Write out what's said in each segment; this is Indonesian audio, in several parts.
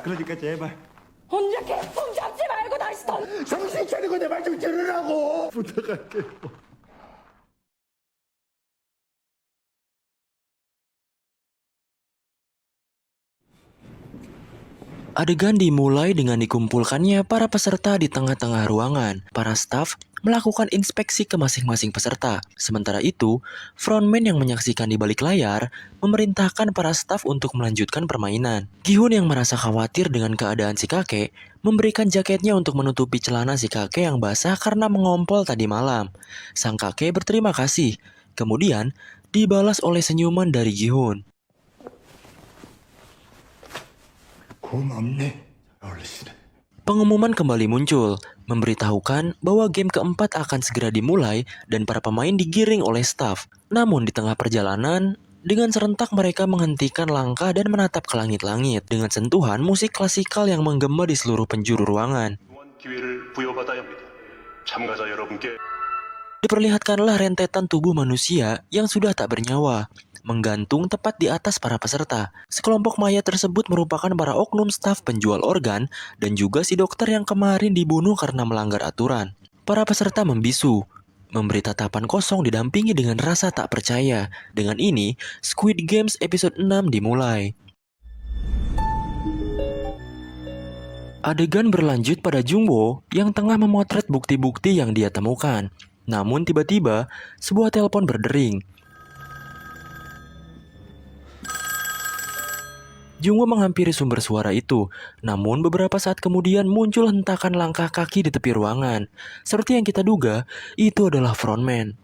그러니까 제발 혼자 개똥 잡지 말고 다시 던. 정신 차리고 내 말 좀 들으라고 부탁할게. Adegan dimulai dengan dikumpulkannya para peserta di tengah-tengah ruangan. Para staf melakukan inspeksi ke masing-masing peserta. Sementara itu, frontman yang menyaksikan di balik layar memerintahkan para staf untuk melanjutkan permainan. Gi-hun yang merasa khawatir dengan keadaan si kakek memberikan jaketnya untuk menutupi celana si kakek yang basah karena mengompol tadi malam. Sang kakek berterima kasih. Kemudian dibalas oleh senyuman dari Gi-hun. 고맙네 어르신. Pengumuman kembali muncul, memberitahukan bahwa game keempat akan segera dimulai dan para pemain digiring oleh staf. Namun di tengah perjalanan, dengan serentak mereka menghentikan langkah dan menatap ke langit-langit dengan sentuhan musik klasikal yang menggema di seluruh penjuru ruangan. 기회를 부여받아야 합니다. 참가자 여러분께 Diperlihatkanlah rentetan tubuh manusia yang sudah tak bernyawa, menggantung tepat di atas para peserta. Sekelompok mayat tersebut merupakan para oknum staf penjual organ dan juga si dokter yang kemarin dibunuh karena melanggar aturan. Para peserta membisu, memberi tatapan kosong didampingi dengan rasa tak percaya. Dengan ini, Squid Games episode 6 dimulai. Adegan berlanjut pada Jungwoo yang tengah memotret bukti-bukti yang dia temukan. Namun tiba-tiba, sebuah telepon berdering. Jungwoo menghampiri sumber suara itu, namun beberapa saat kemudian muncul hentakan langkah kaki di tepi ruangan. Seperti yang kita duga, itu adalah frontman.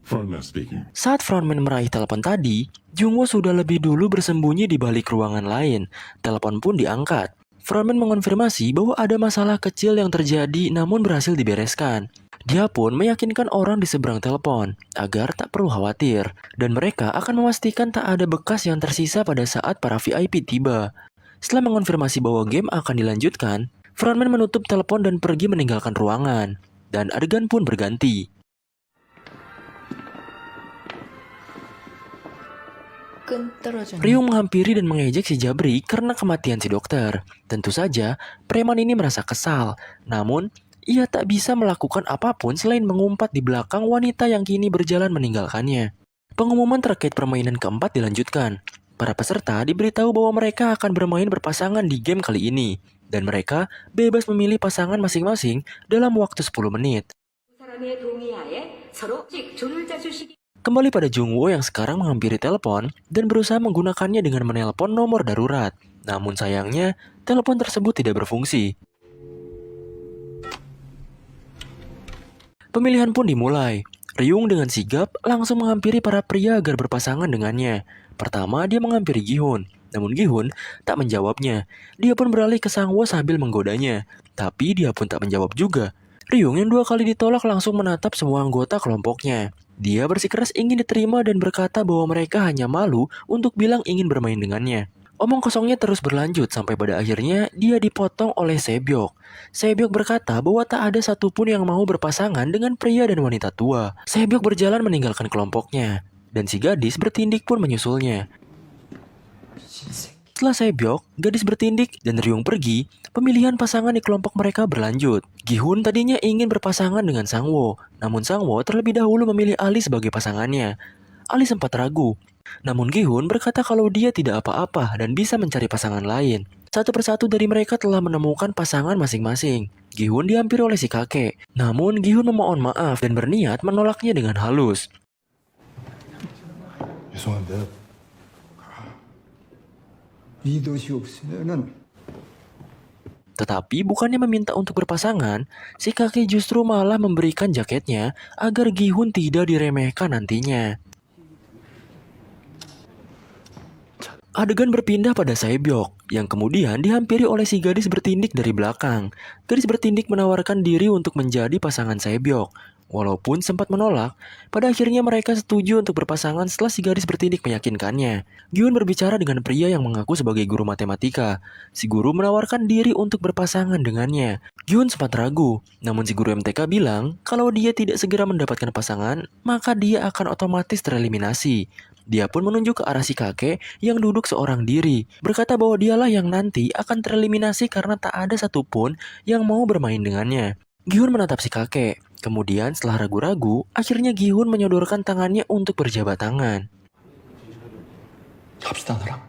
Frontman speaking. Saat frontman meraih telepon tadi, Jungwoo sudah lebih dulu bersembunyi di balik ruangan lain. Telepon pun diangkat. Frontman mengonfirmasi bahwa ada masalah kecil yang terjadi namun berhasil dibereskan. Dia pun meyakinkan orang di seberang telepon agar tak perlu khawatir dan mereka akan memastikan tak ada bekas yang tersisa pada saat para VIP tiba. Setelah mengonfirmasi bahwa game akan dilanjutkan, frontman menutup telepon dan pergi meninggalkan ruangan dan adegan pun berganti. Ryung menghampiri dan mengejek si Jabri karena kematian si dokter. Tentu saja, preman ini merasa kesal. Namun, ia tak bisa melakukan apapun selain mengumpat di belakang wanita yang kini berjalan meninggalkannya. Pengumuman terkait permainan keempat dilanjutkan. Para peserta diberitahu bahwa mereka akan bermain berpasangan di game kali ini. Dan mereka bebas memilih pasangan masing-masing dalam waktu 10 menit. 사람의 동의하에 서로 조율자 주식이. Kembali pada Jungwoo yang sekarang menghampiri telepon dan berusaha menggunakannya dengan menelpon nomor darurat. Namun sayangnya, telepon tersebut tidak berfungsi. Pemilihan pun dimulai. Ryung dengan sigap langsung menghampiri para pria agar berpasangan dengannya. Pertama, dia menghampiri Gi-hun. Namun Gi-hun tak menjawabnya. Dia pun beralih ke Sang-woo sambil menggodanya. Tapi dia pun tak menjawab juga. Ryung yang 2 kali ditolak langsung menatap semua anggota kelompoknya. Dia bersikeras ingin diterima dan berkata bahwa mereka hanya malu untuk bilang ingin bermain dengannya. Omong kosongnya terus berlanjut sampai pada akhirnya dia dipotong oleh Sebyok. Sebyok berkata bahwa tak ada satupun yang mau berpasangan dengan pria dan wanita tua. Sebyok berjalan meninggalkan kelompoknya, dan si gadis bertindik pun menyusulnya. Setelah Sebyok, gadis bertindik, dan Ryung pergi, pemilihan pasangan di kelompok mereka berlanjut. Gi-hun tadinya ingin berpasangan dengan Sang-woo, namun Sang-woo terlebih dahulu memilih Ali sebagai pasangannya. Ali sempat ragu, namun Gi-hun berkata kalau dia tidak apa-apa dan bisa mencari pasangan lain. Satu persatu dari mereka telah menemukan pasangan masing-masing. Gi-hun dihampiri oleh si kakek, namun Gi-hun memohon maaf dan berniat menolaknya dengan halus. 죄송한데 이 도시 없으면은. Tetapi bukannya meminta untuk berpasangan, si kakek justru malah memberikan jaketnya agar Gi-hun tidak diremehkan nantinya. Adegan berpindah pada Sebyok, yang kemudian dihampiri oleh si gadis bertindik dari belakang. Gadis bertindik menawarkan diri untuk menjadi pasangan Sebyok. Walaupun sempat menolak, pada akhirnya mereka setuju untuk berpasangan setelah si gadis bertindik meyakinkannya. Gi-hun berbicara dengan pria yang mengaku sebagai guru matematika. Si guru menawarkan diri untuk berpasangan dengannya. Gi-hun sempat ragu, namun si guru MTK bilang kalau dia tidak segera mendapatkan pasangan, maka dia akan otomatis tereliminasi. Dia pun menunjuk ke arah si kakek yang duduk seorang diri, berkata bahwa dialah yang nanti akan tereliminasi karena tak ada satupun yang mau bermain dengannya. Gihun menatap si kakek. Kemudian setelah ragu-ragu, akhirnya Gihun menyodorkan tangannya untuk berjabat tangan. 갑시다 너랑.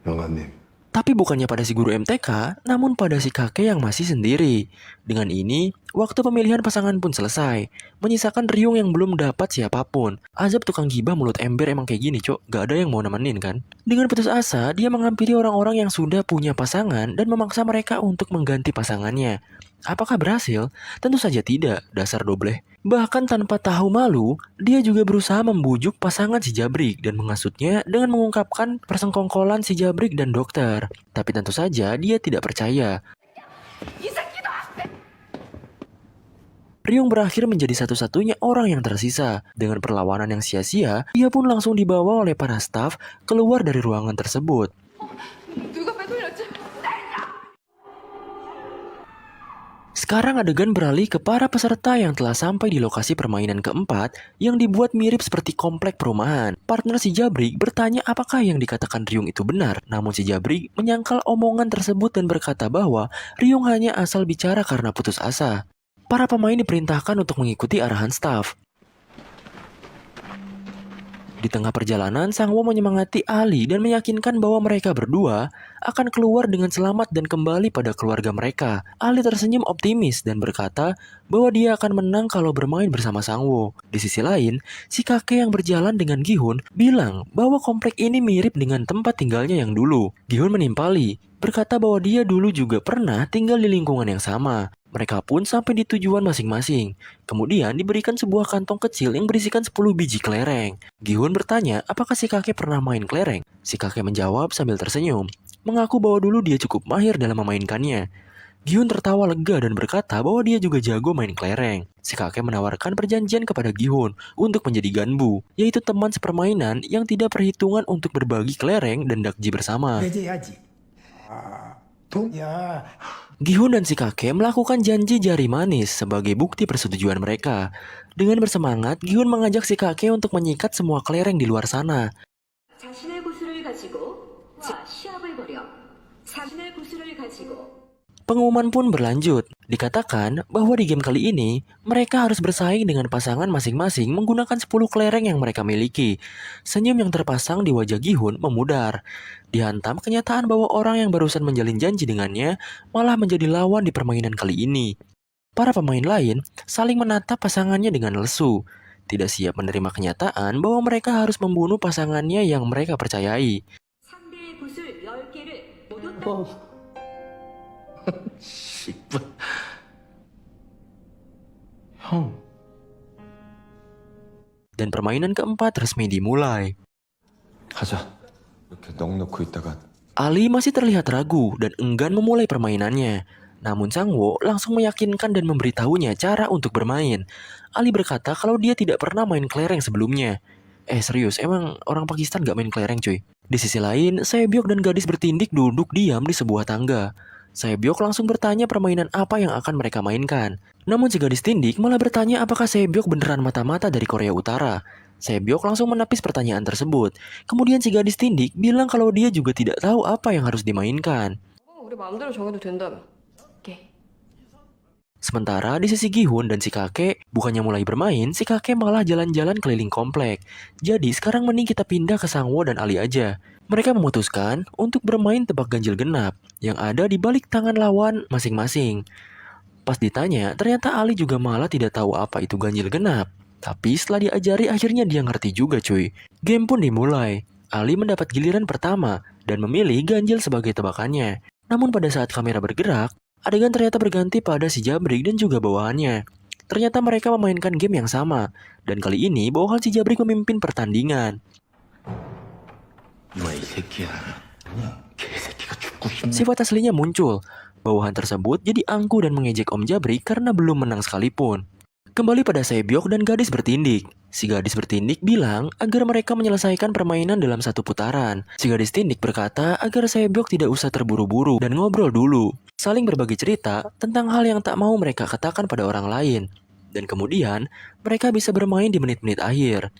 영아님. Tapi bukannya pada si guru MTK, namun pada si kakek yang masih sendiri. Dengan ini, waktu pemilihan pasangan pun selesai, menyisakan Ryung yang belum dapat siapapun. Azab tukang gibah mulut ember emang kayak gini, cok. Gak ada yang mau nemenin kan? Dengan putus asa, dia menghampiri orang-orang yang sudah punya pasangan dan memaksa mereka untuk mengganti pasangannya. Apakah berhasil? Tentu saja tidak, dasar dobleh. Bahkan tanpa tahu malu, dia juga berusaha membujuk pasangan si Jabrik dan menghasutnya dengan mengungkapkan persengkongkolan si Jabrik dan dokter. Tapi tentu saja dia tidak percaya. Ryung berakhir menjadi satu-satunya orang yang tersisa. Dengan perlawanan yang sia-sia, dia pun langsung dibawa oleh para staf keluar dari ruangan tersebut. Sekarang adegan beralih ke para peserta yang telah sampai di lokasi permainan keempat yang dibuat mirip seperti komplek perumahan. Partner si Jabrik bertanya apakah yang dikatakan Ryung itu benar. Namun si Jabrik menyangkal omongan tersebut dan berkata bahwa Ryung hanya asal bicara karena putus asa. Para pemain diperintahkan untuk mengikuti arahan staf. Di tengah perjalanan, Sangwoo menyemangati Ali dan meyakinkan bahwa mereka berdua akan keluar dengan selamat dan kembali pada keluarga mereka. Ali tersenyum optimis dan berkata bahwa dia akan menang kalau bermain bersama Sangwoo. Di sisi lain, si kakek yang berjalan dengan Gihun bilang bahwa komplek ini mirip dengan tempat tinggalnya yang dulu. Gihun menimpali, berkata bahwa dia dulu juga pernah tinggal di lingkungan yang sama. Mereka pun sampai di tujuan masing-masing. Kemudian diberikan sebuah kantong kecil yang berisikan 10 biji kelereng. Gihun bertanya apakah si kakek pernah main kelereng. Si kakek menjawab sambil tersenyum, mengaku bahwa dulu dia cukup mahir dalam memainkannya. Gihun tertawa lega dan berkata bahwa dia juga jago main kelereng. Si kakek menawarkan perjanjian kepada Gihun untuk menjadi ganbu, yaitu teman sepermainan yang tidak perhitungan untuk berbagi kelereng dan dakji bersama. 해제해야지. 야. Gihun dan si kakek melakukan janji jari manis sebagai bukti persetujuan mereka. Dengan bersemangat, Gihun mengajak si kakek untuk menyikat semua kelereng di luar sana. 자신의 구슬을 가지고 시합을 벌여 자신의 구슬을 가지고 Pengumuman pun berlanjut. Dikatakan bahwa di game kali ini, mereka harus bersaing dengan pasangan masing-masing menggunakan 10 kelereng yang mereka miliki. Senyum yang terpasang di wajah Gihun memudar. Dihantam kenyataan bahwa orang yang barusan menjalin janji dengannya malah menjadi lawan di permainan kali ini. Para pemain lain saling menatap pasangannya dengan lesu. Tidak siap menerima kenyataan bahwa mereka harus membunuh pasangannya yang mereka percayai. 상대의 구슬 10개를 모두 따 씨발. 형. Dan permainan keempat resmi dimulai. 가자. 이렇게 넋 놓고 있다가 Ali masih terlihat ragu dan enggan memulai permainannya. Namun Sangwoo langsung meyakinkan dan memberitahunya cara untuk bermain. Ali berkata kalau dia tidak pernah main kelereng sebelumnya. Serius, emang orang Pakistan gak main kelereng cuy? Di sisi lain, Saebyok dan gadis bertindik duduk diam di sebuah tangga. Saebyok langsung bertanya permainan apa yang akan mereka mainkan. Namun si gadis tindik malah bertanya apakah Saebyok beneran mata-mata dari Korea Utara. Saebyok langsung menepis pertanyaan tersebut. Kemudian si gadis tindik bilang kalau dia juga tidak tahu apa yang harus dimainkan. 우리 마음대로 정해도 된다며. 오케이. Sementara di sisi Gihun dan si kakek, bukannya mulai bermain, si kakek malah jalan-jalan keliling komplek. Jadi sekarang mending kita pindah ke Sangwoo dan Ali aja. Mereka memutuskan untuk bermain tebak ganjil genap yang ada di balik tangan lawan masing-masing. Pas ditanya, ternyata Ali juga malah tidak tahu apa itu ganjil genap. Tapi setelah diajari akhirnya dia ngerti juga cuy. Game pun dimulai. Ali mendapat giliran pertama dan memilih ganjil sebagai tebakannya. Namun pada saat kamera bergerak, adegan ternyata berganti pada si Jabrik dan juga bawahannya. Ternyata mereka memainkan game yang sama. Dan kali ini bawahan si Jabrik memimpin pertandingan. 뭐야 이 새끼야. 그냥 개새끼가 죽고 싶네. Sifat aslinya muncul. Bawahan tersebut jadi angkuh dan mengejek Om Jabrik karena belum menang sekalipun. Kembali pada Saebyok dan gadis bertindik. Si gadis bertindik bilang agar mereka menyelesaikan permainan dalam satu putaran. Si gadis tindik berkata agar Saebyok tidak usah terburu-buru dan ngobrol dulu. Saling berbagi cerita tentang hal yang tak mau mereka katakan pada orang lain. Dan kemudian, mereka bisa bermain di menit-menit akhir.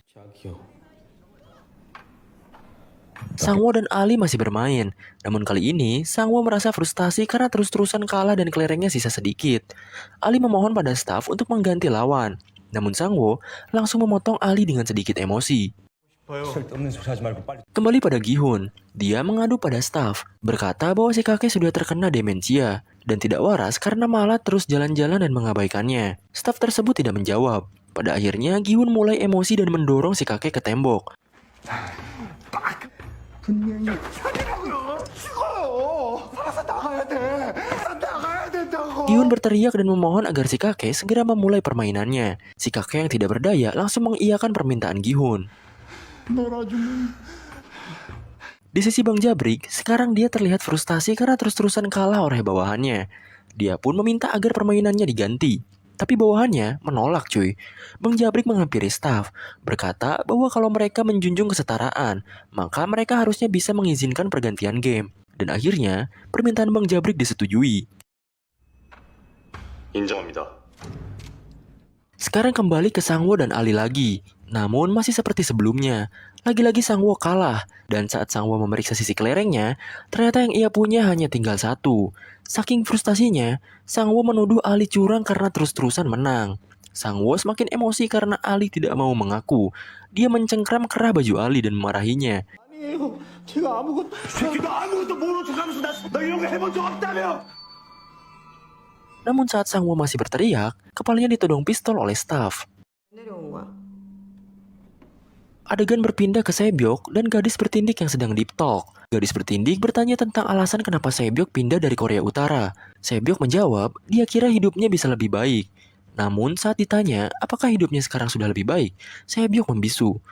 Sangwoo dan Ali masih bermain. Namun kali ini, Sangwoo merasa frustasi karena terus-terusan kalah dan kelerengnya sisa sedikit. Ali memohon pada staf untuk mengganti lawan. Namun Sangwoo langsung memotong Ali dengan sedikit emosi. Kembali pada Gi-hun, dia mengadu pada staf, berkata bahwa si kakek sudah terkena demensia dan tidak waras karena malah terus jalan-jalan dan mengabaikannya. Staf tersebut tidak menjawab. Pada akhirnya, Gi-hun mulai emosi dan mendorong si kakek ke tembok. Gi-hun berteriak dan memohon agar si kakek segera memulai permainannya. Si kakek yang tidak berdaya langsung mengiyakan permintaan Gi-hun. Di sisi Bang Jabrik, sekarang dia terlihat frustasi karena terus-terusan kalah oleh bawahannya. Dia pun meminta agar permainannya diganti. Tapi bawahannya menolak cuy. Bang Jabrik menghampiri staf, berkata bahwa kalau mereka menjunjung kesetaraan, maka mereka harusnya bisa mengizinkan pergantian game. Dan akhirnya, permintaan Bang Jabrik disetujui. 인정합니다. Sekarang kembali ke Sangwoo dan Ali lagi. Namun masih seperti sebelumnya. Lagi-lagi Sangwoo kalah. Dan saat Sangwoo memeriksa sisi kelerengnya, ternyata yang ia punya hanya tinggal satu. Saking frustasinya, Sangwoo menuduh Ali curang karena terus-terusan menang. Sangwoo semakin emosi karena Ali tidak mau mengaku. Dia mencengkram kerah baju Ali dan memarahinya. Namun saat Sangwoo masih berteriak, kepalanya ditodong pistol oleh staf. 내려온 거야? Adegan berpindah ke Sae-byok dan gadis bertindik yang sedang deep talk. Gadis bertindik bertanya tentang alasan kenapa Sae-byok pindah dari Korea Utara. Sae-byok menjawab, dia kira hidupnya bisa lebih baik. Namun saat ditanya, apakah hidupnya sekarang sudah lebih baik, Sae-byok membisu.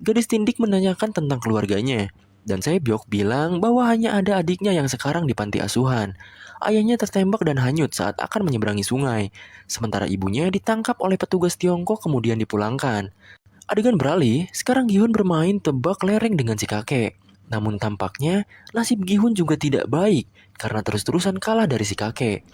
Gadis tindik menanyakan tentang keluarganya. Dan Sae-byok bilang bahwa hanya ada adiknya yang sekarang di panti asuhan. Ayahnya tertembak dan hanyut saat akan menyeberangi sungai. Sementara ibunya ditangkap oleh petugas Tiongkok kemudian dipulangkan. Adegan beralih, sekarang Gi-hun bermain tebak lereng dengan si kakek. Namun tampaknya nasib Gi-hun juga tidak baik karena terus-terusan kalah dari si kakek.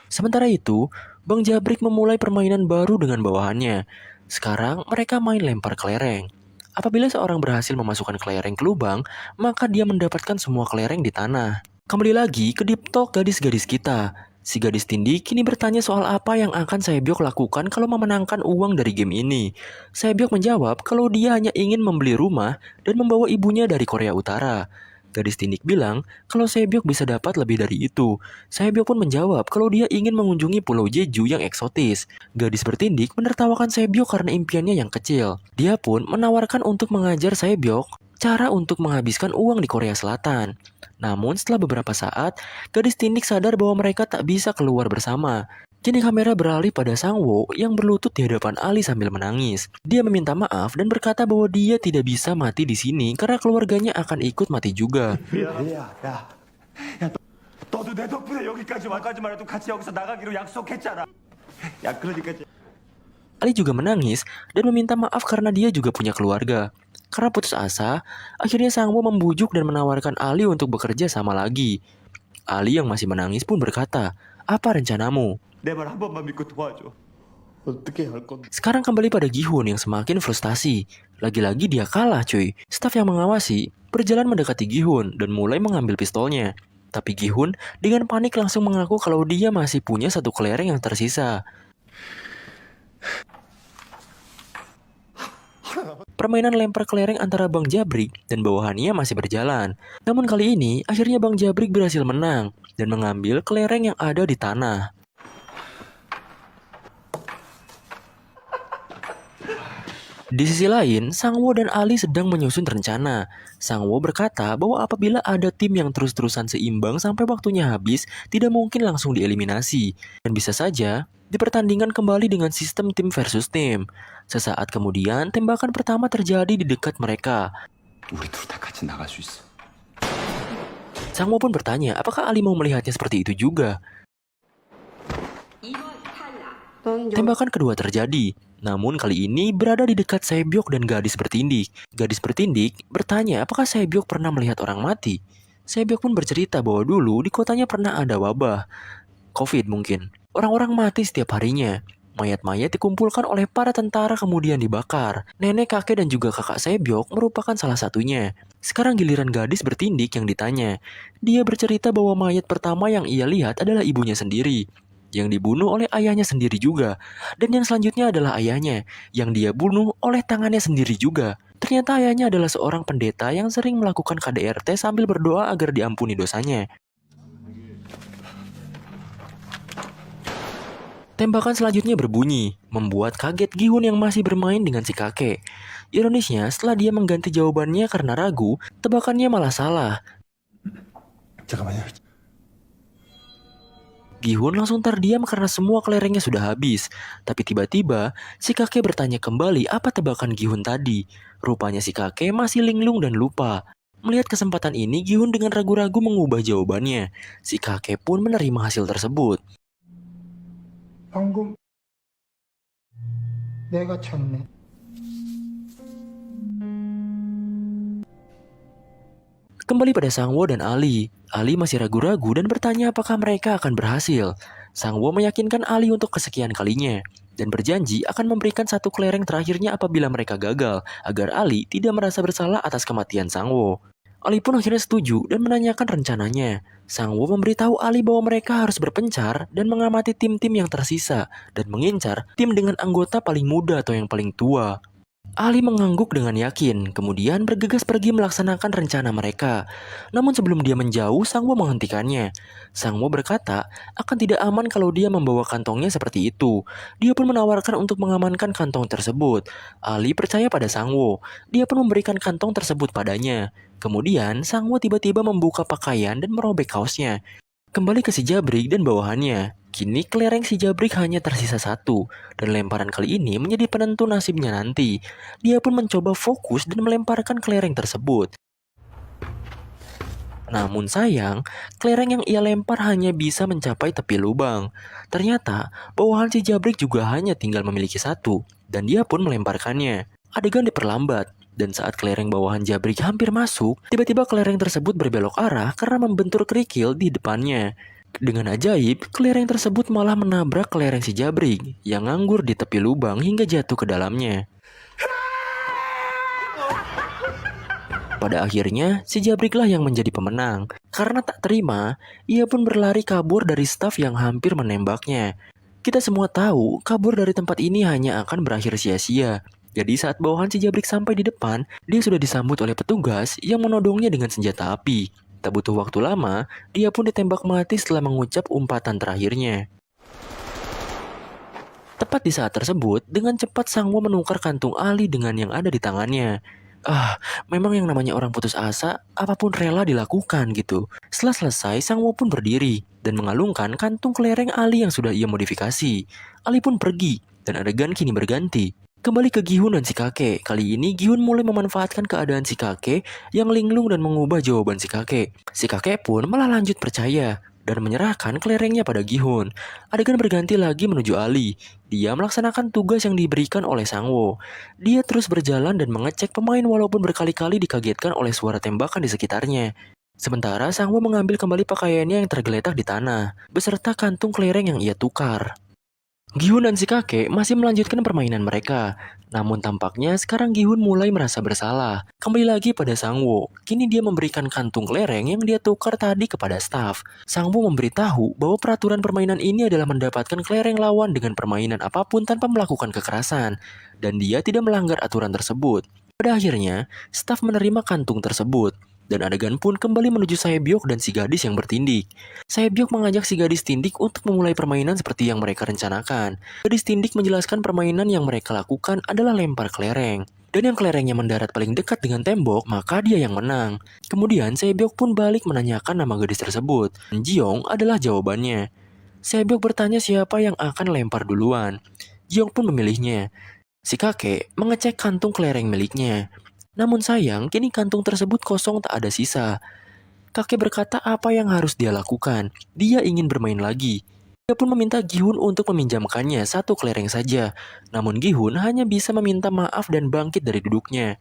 Sementara itu, Bang Jabrik memulai permainan baru dengan bawahannya. Sekarang mereka main lempar kelereng. Apabila seorang berhasil memasukkan kelereng ke lubang, maka dia mendapatkan semua kelereng di tanah. Kembali lagi ke deep talk gadis-gadis kita. Si gadis tindik kini bertanya soal apa yang akan Sae-byok lakukan kalau memenangkan uang dari game ini. Sae-byok menjawab kalau dia hanya ingin membeli rumah dan membawa ibunya dari Korea Utara. Gadis tindik bilang kalau Sae-byok bisa dapat lebih dari itu. Sae-byok pun menjawab kalau dia ingin mengunjungi pulau Jeju yang eksotis. Gadis bertindik menertawakan Sae-byok karena impiannya yang kecil. Dia pun menawarkan untuk mengajar Sae-byok cara untuk menghabiskan uang di Korea Selatan. Namun setelah beberapa saat, gadis tindik sadar bahwa mereka tak bisa keluar bersama. Kini kamera beralih pada Sangwoo yang berlutut di hadapan Ali sambil menangis. Dia meminta maaf dan berkata bahwa dia tidak bisa mati di sini karena keluarganya akan ikut mati juga. 너도 내 덕분에 여기까지 와가지만 해도 같이 여기서 나가기로 약속했잖아. 야, 그러니까 Ali juga menangis dan meminta maaf karena dia juga punya keluarga. Karena putus asa, akhirnya Sangwoo membujuk dan menawarkan Ali untuk bekerja sama lagi. Ali yang masih menangis pun berkata, "Apa rencanamu?" 내 말 한 번만 믿고 도와줘. 어떻게 할 건데? Sekarang kembali pada Gi-hun yang semakin frustasi. Lagi-lagi dia kalah cuy. Staf yang mengawasi berjalan mendekati Gi-hun dan mulai mengambil pistolnya. Tapi Gi-hun dengan panik langsung mengaku kalau dia masih punya satu kelereng yang tersisa. Permainan lempar kelereng antara Bang Jabrik dan bawahannya masih berjalan. Namun kali ini, akhirnya Bang Jabrik berhasil menang dan mengambil kelereng yang ada di tanah. Di sisi lain, Sangwoo dan Ali sedang menyusun rencana. Sangwoo berkata bahwa apabila ada tim yang terus-terusan seimbang sampai waktunya habis, tidak mungkin langsung dieliminasi. Dan bisa saja, dipertandingkan kembali dengan sistem tim versus tim. Sesaat kemudian, tembakan pertama terjadi di dekat mereka. 우리 둘 다 같이 나갈 수 있어. Sangwoo pun bertanya, apakah Ali mau melihatnya seperti itu juga? 2번 탈락. 넌 Tembakan kedua terjadi. Namun kali ini berada di dekat Sae-byok dan gadis bertindik. Gadis bertindik bertanya apakah Sae-byok pernah melihat orang mati. Sae-byok pun bercerita bahwa dulu di kotanya pernah ada wabah. COVID mungkin. Orang-orang mati setiap harinya. Mayat-mayat dikumpulkan oleh para tentara kemudian dibakar. Nenek, kakek, dan juga kakak Sae-byok merupakan salah satunya. Sekarang giliran gadis bertindik yang ditanya. Dia bercerita bahwa mayat pertama yang ia lihat adalah ibunya sendiri, yang dibunuh oleh ayahnya sendiri juga. Dan yang selanjutnya adalah ayahnya, yang dia bunuh oleh tangannya sendiri juga. Ternyata ayahnya adalah seorang pendeta yang sering melakukan KDRT sambil berdoa agar diampuni dosanya. Tembakan selanjutnya berbunyi, membuat kaget Gi-hun yang masih bermain dengan si kakek. Ironisnya, setelah dia mengganti jawabannya karena ragu, tebakannya malah salah. 잠깐만요. Gi-hun langsung terdiam karena semua kelerengnya sudah habis. Tapi tiba-tiba, si kakek bertanya kembali apa tebakan Gi-hun tadi. Rupanya si kakek masih linglung dan lupa. Melihat kesempatan ini, Gi-hun dengan ragu-ragu mengubah jawabannya. Si kakek pun menerima hasil tersebut. 방금 내가 쳤네. Kembali pada Sangwo dan Ali. Ali masih ragu-ragu dan bertanya apakah mereka akan berhasil. Sangwo meyakinkan Ali untuk kesekian kalinya dan berjanji akan memberikan satu kelereng terakhirnya apabila mereka gagal, agar Ali tidak merasa bersalah atas kematian Sangwo. Ali pun akhirnya setuju dan menanyakan rencananya. Sangwo memberitahu Ali bahwa mereka harus berpencar dan mengamati tim-tim yang tersisa dan mengincar tim dengan anggota paling muda atau yang paling tua. Ali mengangguk dengan yakin, kemudian bergegas pergi melaksanakan rencana mereka. Namun sebelum dia menjauh, Sangwo menghentikannya. Sangwo berkata akan tidak aman kalau dia membawa kantongnya seperti itu. Dia pun menawarkan untuk mengamankan kantong tersebut. Ali percaya pada Sangwo. Dia pun memberikan kantong tersebut padanya. Kemudian, Sangwo tiba-tiba membuka pakaian dan merobek kaosnya. Kembali ke si Jabrik dan bawahannya. Kini kelereng si Jabrik hanya tersisa satu, dan lemparan kali ini menjadi penentu nasibnya nanti. Dia pun mencoba fokus dan melemparkan kelereng tersebut. Namun sayang, kelereng yang ia lempar hanya bisa mencapai tepi lubang. Ternyata, bawahan si Jabrik juga hanya tinggal memiliki satu, dan dia pun melemparkannya. Adegan diperlambat. Dan saat kelereng bawahan Jabrik hampir masuk, tiba-tiba kelereng tersebut berbelok arah karena membentur kerikil di depannya. Dengan ajaib, kelereng tersebut malah menabrak kelereng si Jabrik yang nganggur di tepi lubang hingga jatuh ke dalamnya. Pada akhirnya, si Jabriklah yang menjadi pemenang. Karena tak terima, ia pun berlari kabur dari staf yang hampir menembaknya. Kita semua tahu, kabur dari tempat ini hanya akan berakhir sia-sia. Jadi saat bawahan si Jabrik sampai di depan, dia sudah disambut oleh petugas yang menodongnya dengan senjata api. Tak butuh waktu lama, dia pun ditembak mati setelah mengucap umpatan terakhirnya. Tepat di saat tersebut, dengan cepat Sangwo menukar kantung Ali dengan yang ada di tangannya. Memang yang namanya orang putus asa, apapun rela dilakukan gitu. Setelah selesai, Sangwo pun berdiri dan mengalungkan kantung kelereng Ali yang sudah ia modifikasi. Ali pun pergi, dan adegan kini berganti. Kembali ke Gi-hun dan si kakek. Kali ini Gi-hun mulai memanfaatkan keadaan si kakek yang linglung dan mengubah jawaban si kakek. Si kakek pun malah lanjut percaya dan menyerahkan kelerengnya pada Gi-hun. Adegan berganti lagi menuju Ali. Dia melaksanakan tugas yang diberikan oleh Sangwo. Dia terus berjalan dan mengecek pemain walaupun berkali-kali dikagetkan oleh suara tembakan di sekitarnya. Sementara Sangwo mengambil kembali pakaiannya yang tergeletak di tanah, beserta kantung kelereng yang ia tukar. Gi-hun dan si kakek masih melanjutkan permainan mereka. Namun tampaknya sekarang Gi-hun mulai merasa bersalah. Kembali lagi pada Sangwo. Kini dia memberikan kantung kelereng yang dia tukar tadi kepada staf. Sangwo memberitahu bahwa peraturan permainan ini adalah mendapatkan kelereng lawan dengan permainan apapun tanpa melakukan kekerasan. Dan dia tidak melanggar aturan tersebut. Pada akhirnya, staf menerima kantung tersebut. Dan adegan pun kembali menuju Sae-byok dan si gadis yang bertindik. Sae-byok mengajak si gadis tindik untuk memulai permainan seperti yang mereka rencanakan. Gadis tindik menjelaskan permainan yang mereka lakukan adalah lempar kelereng. Dan yang kelerengnya mendarat paling dekat dengan tembok, maka dia yang menang. Kemudian Sae-byok pun balik menanyakan nama gadis tersebut. Ji-yong adalah jawabannya. Sae-byok bertanya siapa yang akan lempar duluan. Ji-yong pun memilihnya. Si kakek mengecek kantung kelereng miliknya. Namun sayang, kini kantung tersebut kosong tak ada sisa. Kakek berkata apa yang harus dia lakukan. Dia ingin bermain lagi. Dia pun meminta Gi-hun untuk meminjamkannya satu kelereng saja. Namun Gi-hun hanya bisa meminta maaf dan bangkit dari duduknya.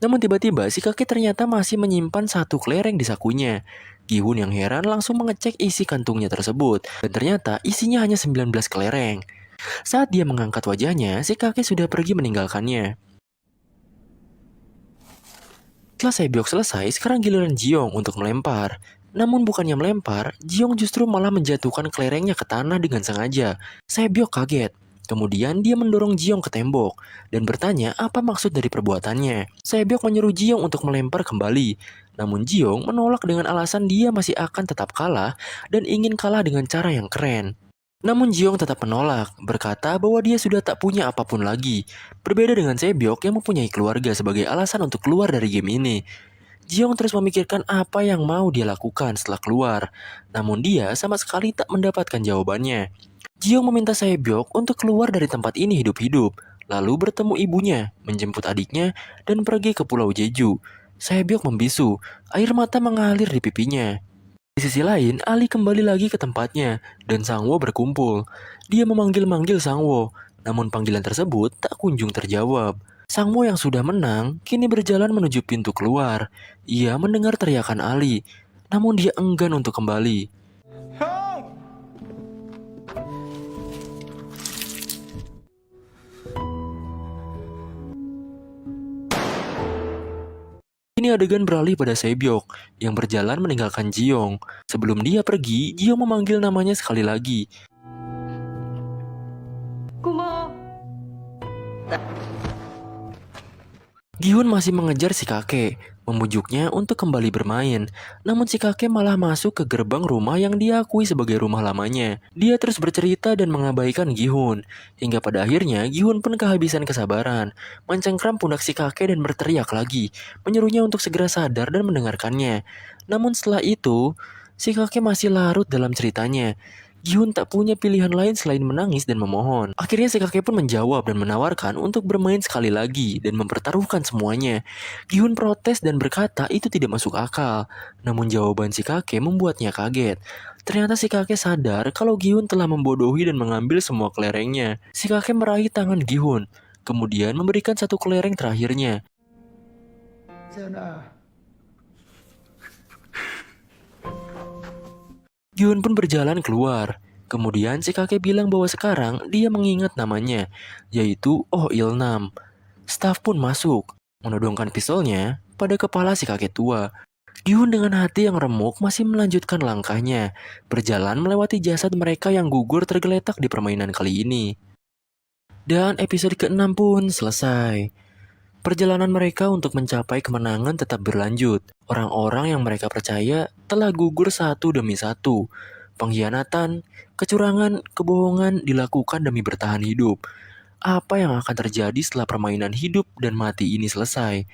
Namun tiba-tiba si kakek ternyata masih menyimpan satu kelereng di sakunya. Gi-hun yang heran langsung mengecek isi kantungnya tersebut, dan ternyata isinya hanya 19 kelereng. Saat dia mengangkat wajahnya, si kakek sudah pergi meninggalkannya. Setelah Sebyok selesai, sekarang giliran Jiong untuk melempar. Namun bukannya melempar, Jiong justru malah menjatuhkan kelerengnya ke tanah dengan sengaja. Sebyok kaget. Kemudian dia mendorong Jiong ke tembok dan bertanya apa maksud dari perbuatannya. Sebyok menyuruh Jiong untuk melempar kembali. Namun Jiong menolak dengan alasan dia masih akan tetap kalah dan ingin kalah dengan cara yang keren. Namun Jiong tetap menolak, berkata bahwa dia sudah tak punya apapun lagi. Berbeda dengan Sebyok yang mempunyai keluarga sebagai alasan untuk keluar dari game ini. Jiong terus memikirkan apa yang mau dia lakukan setelah keluar. Namun dia sama sekali tak mendapatkan jawabannya. Jiong meminta Sebyok untuk keluar dari tempat ini hidup-hidup. Lalu bertemu ibunya, menjemput adiknya, dan pergi ke Pulau Jeju. Sebyok membisu, air mata mengalir di pipinya. Di sisi lain, Ali kembali lagi ke tempatnya, dan Sangwo berkumpul. Dia memanggil-manggil Sangwo, namun panggilan tersebut tak kunjung terjawab. Sangwo yang sudah menang, kini berjalan menuju pintu keluar. Ia mendengar teriakan Ali, namun dia enggan untuk kembali. Ini adegan beralih pada Sebyok yang berjalan meninggalkan Jiong. Sebelum dia pergi, Jiong memanggil namanya sekali lagi. 고마워. Gi-hun masih mengejar si kakek, membujuknya untuk kembali bermain. Namun si kakek malah masuk ke gerbang rumah yang dia akui sebagai rumah lamanya. Dia terus bercerita dan mengabaikan Gi-hun. Hingga pada akhirnya Gi-hun pun kehabisan kesabaran, mencengkram pundak si kakek dan berteriak lagi, menyuruhnya untuk segera sadar dan mendengarkannya. Namun setelah itu, si kakek masih larut dalam ceritanya. Gi-hun tak punya pilihan lain selain menangis dan memohon. Akhirnya si kakek pun menjawab dan menawarkan untuk bermain sekali lagi dan mempertaruhkan semuanya. Gi-hun protes dan berkata itu tidak masuk akal. Namun jawaban si kakek membuatnya kaget. Ternyata si kakek sadar kalau Gi-hun telah membodohi dan mengambil semua kelerengnya. Si kakek meraih tangan Gi-hun, kemudian memberikan satu kelereng terakhirnya. Gi-hun pun berjalan keluar. Kemudian si kakek bilang bahwa sekarang dia mengingat namanya, yaitu Oh Il-nam. Staf pun masuk, menodongkan pistolnya pada kepala si kakek tua. Gi-hun dengan hati yang remuk masih melanjutkan langkahnya, berjalan melewati jasad mereka yang gugur tergeletak di permainan kali ini. Dan episode ke-6 pun selesai. Perjalanan mereka untuk mencapai kemenangan tetap berlanjut. Orang-orang yang mereka percaya telah gugur satu demi satu. Pengkhianatan, kecurangan, kebohongan dilakukan demi bertahan hidup. Apa yang akan terjadi setelah permainan hidup dan mati ini selesai?